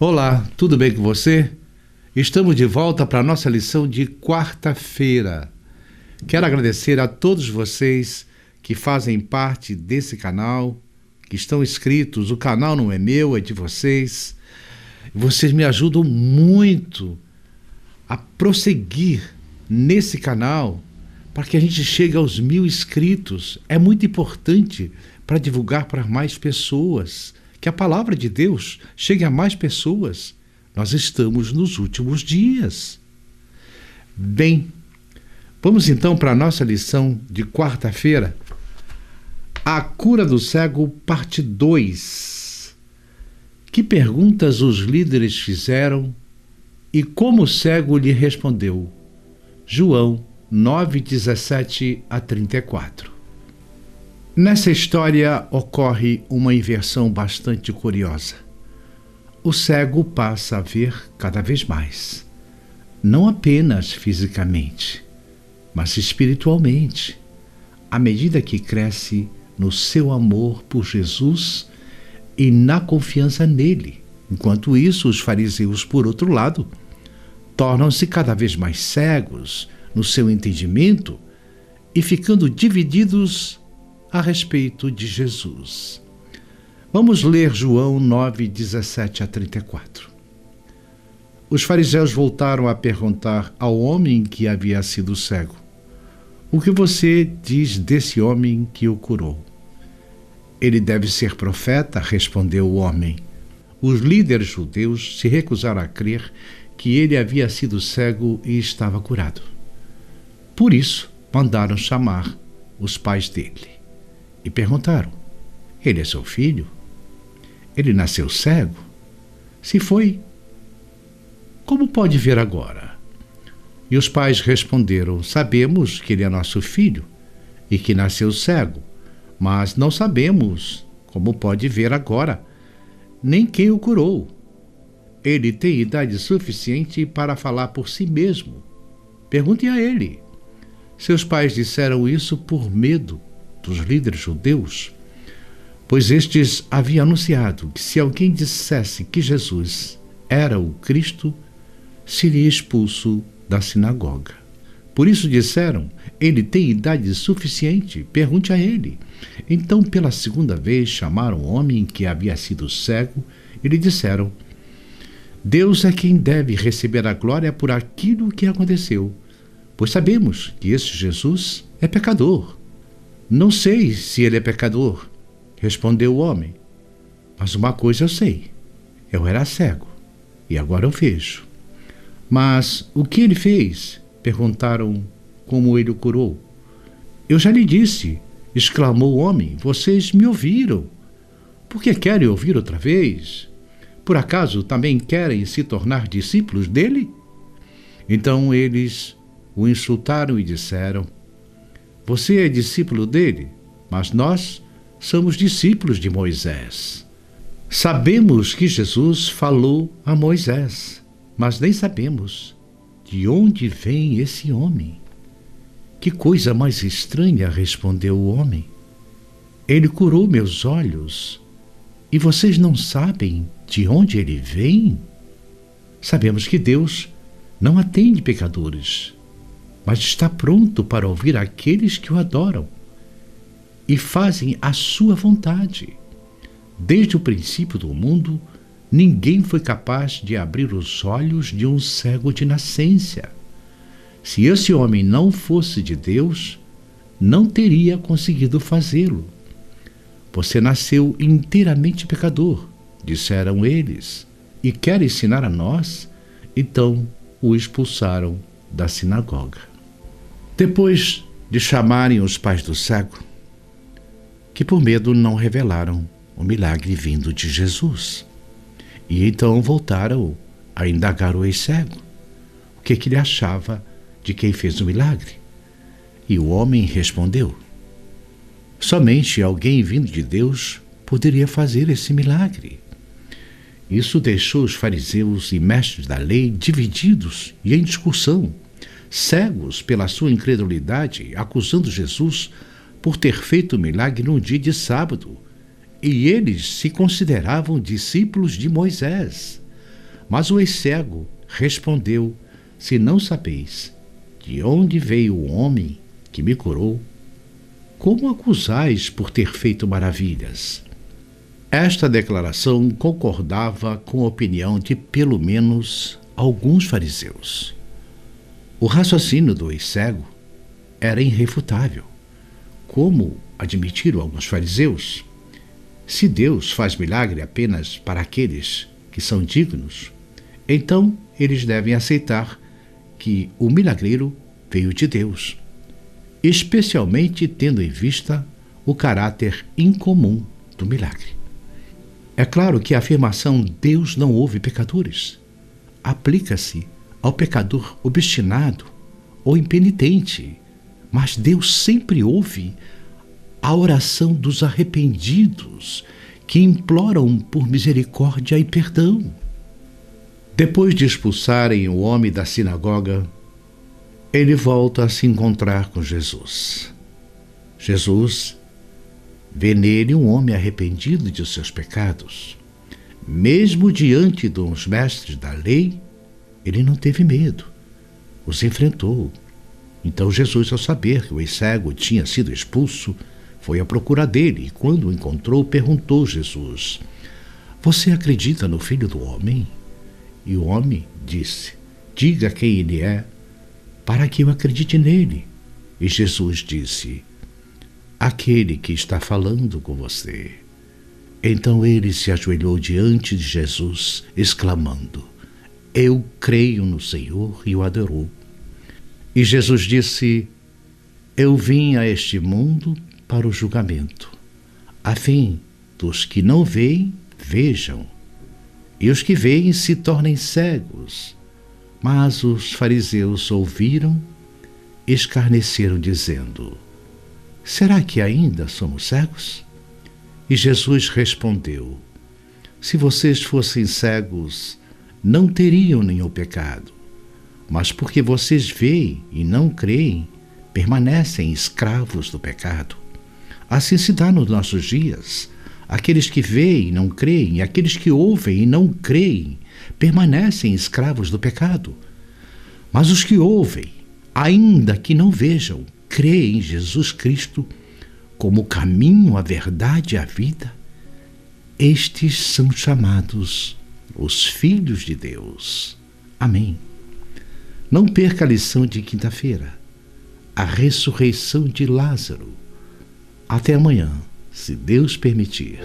Olá, tudo bem com você? Estamos de volta para a nossa lição de quarta-feira. Quero agradecer a todos vocês que fazem parte desse canal, que estão inscritos. O canal não é meu, é de vocês. Vocês me ajudam muito a prosseguir nesse canal para que a gente chegue aos 1000 inscritos. É muito importante para divulgar para mais pessoas, que a palavra de Deus chegue a mais pessoas. Nós estamos nos últimos dias. Bem, vamos então para a nossa lição de quarta-feira. A cura do cego, parte 2. Que perguntas os líderes fizeram e como o cego lhe respondeu? João 9:17 a 34. Nessa história ocorre uma inversão bastante curiosa. O cego passa a ver cada vez mais, não apenas fisicamente, mas espiritualmente, à medida que cresce no seu amor por Jesus e na confiança nele. Enquanto isso, os fariseus, por outro lado, tornam-se cada vez mais cegos no seu entendimento e ficando divididos a respeito de Jesus. Vamos ler João 9:17 a 34. Os fariseus voltaram a perguntar ao homem que havia sido cego: "O que você diz desse homem que o curou?" "Ele deve ser profeta", respondeu o homem. Os líderes judeus se recusaram a crer que ele havia sido cego e estava curado. Por isso, mandaram chamar os pais dele e perguntaram: "Ele é seu filho? Ele nasceu cego? Se foi, como pode ver agora?" E os pais responderam: "Sabemos que ele é nosso filho e que nasceu cego, mas não sabemos como pode ver agora, nem quem o curou. Ele tem idade suficiente para falar por si mesmo. Pergunte a ele." Seus pais disseram isso por medo dos líderes judeus, pois estes haviam anunciado que se alguém dissesse que Jesus era o Cristo, seria expulso da sinagoga. Por isso disseram: "Ele tem idade suficiente, pergunte a ele." Então, pela segunda vez, chamaram o homem que havia sido cego e lhe disseram: "Deus é quem deve receber a glória por aquilo que aconteceu, pois sabemos que esse Jesus é pecador." "Não sei se ele é pecador", respondeu o homem, "mas uma coisa eu sei: eu era cego e agora eu vejo." "Mas o que ele fez?" perguntaram. "Como ele o curou?" "Eu já lhe disse", exclamou o homem, "vocês me ouviram. Por que querem ouvir outra vez? Por acaso também querem se tornar discípulos dele?" Então eles o insultaram e disseram: "Você é discípulo dele, mas nós somos discípulos de Moisés. Sabemos que Jesus falou a Moisés, mas nem sabemos de onde vem esse homem." "Que coisa mais estranha", respondeu o homem. "Ele curou meus olhos e vocês não sabem de onde ele vem? Sabemos que Deus não atende pecadores, mas está pronto para ouvir aqueles que o adoram e fazem a sua vontade. Desde o princípio do mundo, ninguém foi capaz de abrir os olhos de um cego de nascença. Se esse homem não fosse de Deus, não teria conseguido fazê-lo. Você nasceu inteiramente pecador", disseram eles, "e quer ensinar a nós?" Então o expulsaram da sinagoga. Depois de chamarem os pais do cego, que por medo não revelaram o milagre vindo de Jesus, e então voltaram a indagar o ex-cego o que ele achava de quem fez o milagre. E o homem respondeu: "Somente alguém vindo de Deus poderia fazer esse milagre." Isso deixou os fariseus e mestres da lei divididos e em discussão, cegos pela sua incredulidade, acusando Jesus por ter feito o milagre num dia de sábado, e eles se consideravam discípulos de Moisés. Mas o ex-cego respondeu: se não sabeis de onde veio o homem que me curou, como acusais por ter feito maravilhas? Esta declaração concordava com a opinião de pelo menos alguns fariseus. O raciocínio do ex-cego era irrefutável. Como admitiram alguns fariseus, se Deus faz milagre apenas para aqueles que são dignos, então eles devem aceitar que o milagreiro veio de Deus, especialmente tendo em vista o caráter incomum do milagre. É claro que a afirmação "Deus não ouve pecadores" aplica-se ao pecador obstinado ou impenitente, mas Deus sempre ouve a oração dos arrependidos que imploram por misericórdia e perdão. Depois de expulsarem o homem da sinagoga, ele volta a se encontrar com Jesus. Jesus vê nele um homem arrependido de seus pecados. Mesmo diante dos mestres da lei, ele não teve medo, os enfrentou. Então Jesus, ao saber que o ex-cego tinha sido expulso, foi à procura dele e, quando o encontrou, perguntou Jesus: você acredita no Filho do Homem? E o homem disse: diga quem ele é, para que eu acredite nele. E Jesus disse: aquele que está falando com você. Então ele se ajoelhou diante de Jesus, exclamando: eu creio no Senhor, e o adorou. E Jesus disse: eu vim a este mundo para o julgamento, a fim dos que não veem, vejam, e os que veem se tornem cegos. Mas os fariseus ouviram, escarneceram, dizendo: será que ainda somos cegos? E Jesus respondeu: se vocês fossem cegos, não teriam nenhum pecado. Mas porque vocês veem e não creem, permanecem escravos do pecado. Assim se dá nos nossos dias. Aqueles que veem e não creem, e aqueles que ouvem e não creem, permanecem escravos do pecado. Mas os que ouvem, ainda que não vejam, creem em Jesus Cristo como o caminho, a verdade e a vida, estes são chamados os filhos de Deus. Amém. Não perca a lição de quinta-feira, a ressurreição de Lázaro. Até amanhã, se Deus permitir.